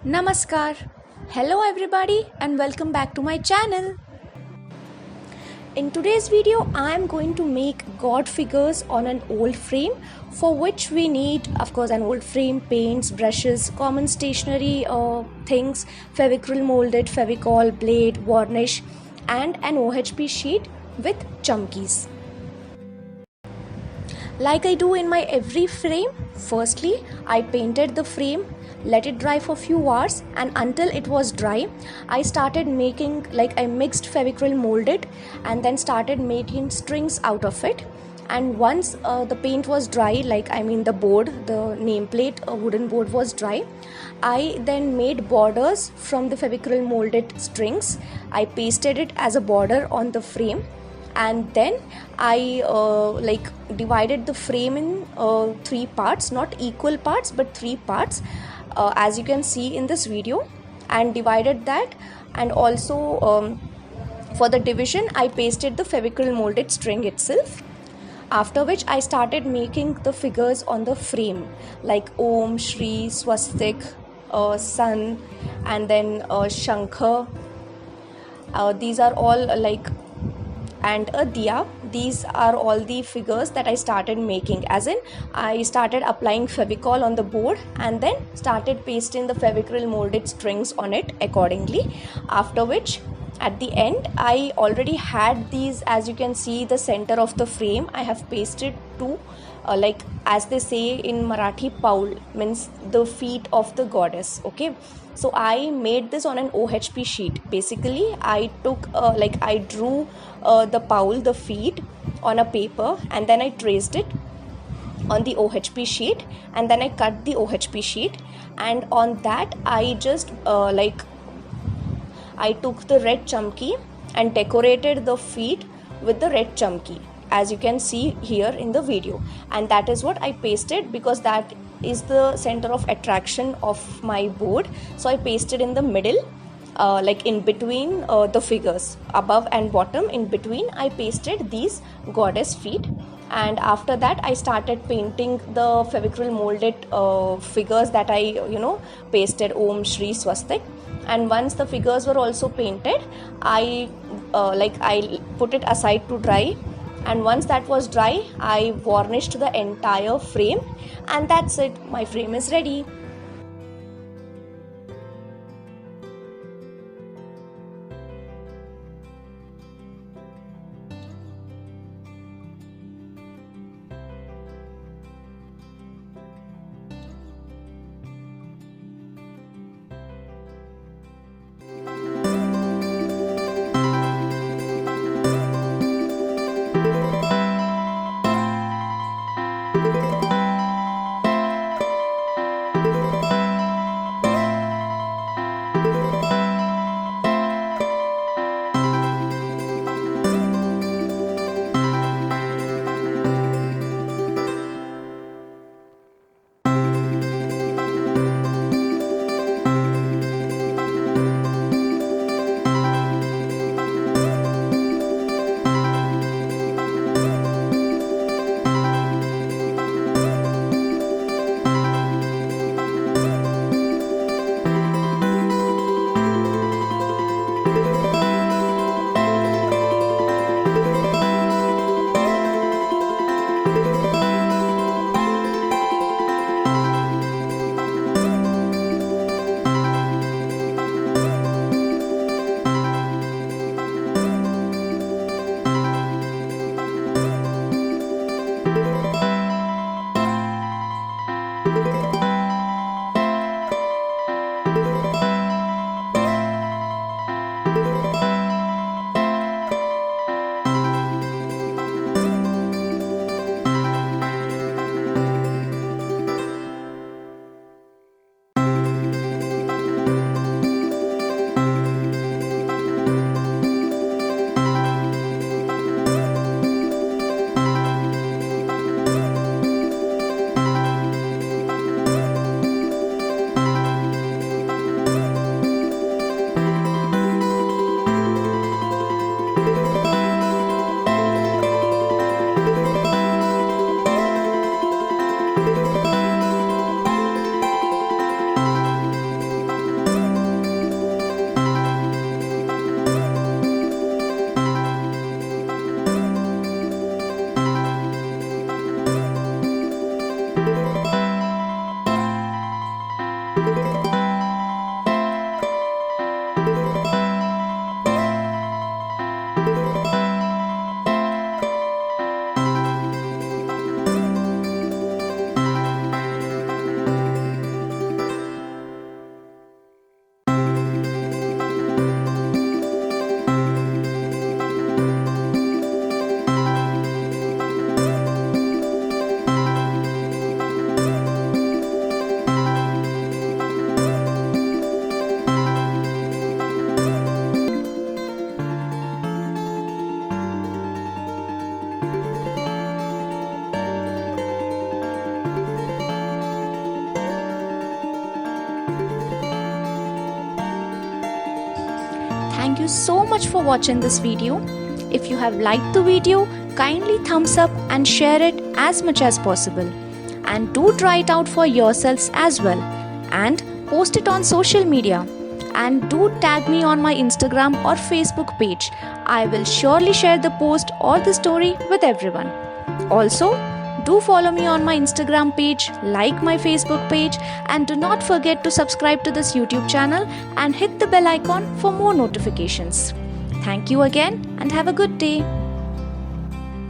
Namaskar. Hello everybody and welcome back to my channel. In today's video I am going to make god figures on an old frame, for which we need of course an old frame, paints, brushes, common stationery things, Fevicryl molded, Fevicol, blade, varnish and an OHP sheet with chumkeys. Like I do in my every frame, firstly I painted the frame, let it dry for few hours, and until it was dry I started making, like I mixed Fevicryl molded and then started making strings out of it. And once the paint was dry, the board, the nameplate wooden board was dry, I then made borders from the Fevicryl molded strings. I pasted it as a border on the frame, and then I divided the frame in three parts, not equal parts but three parts, as you can see in this video, and divided that. And also for the division I pasted the Fevicryl molded string itself, after which I started making the figures on the frame like Om, Shree, Swastik, Sun, and then Shankh. These are all and a diya. These are all the figures that I started making, as in I started applying Fevicol on the board and then started pasting the Fevicryl molded strings on it accordingly. After which at the end I already had these, as you can see, the center of the frame I have pasted to as they say in Marathi, paul means the feet of the goddess. Okay, so I made this on an OHP sheet. Basically I took I drew the paul, the feet, on a paper, and then I traced it on the OHP sheet, and then I cut the OHP sheet, and on that I just I took the red chumkey and decorated the feet with the red chumkey, as you can see here in the video. And that is what I pasted, because that is the center of attraction of my board. So I pasted in the middle, in between the figures, above and bottom, in between I pasted these goddess feet. And after that I started painting the Fevicryl molded figures that I pasted, Om, Shree, Swastik. And once the figures were also painted, I I put it aside to dry, and once that was dry I varnished the entire frame, and that's it, my frame is ready. Thank you so much for watching this video. If you have liked the video, kindly thumbs up and share it as much as possible. And do try it out for yourselves as well. And post it on social media. And do tag me on my Instagram or Facebook page. I will surely share the post or the story with everyone. Also, do follow me on my Instagram page, like my Facebook page, and do not forget to subscribe to this YouTube channel and hit the bell icon for more notifications. Thank you again and have a good day.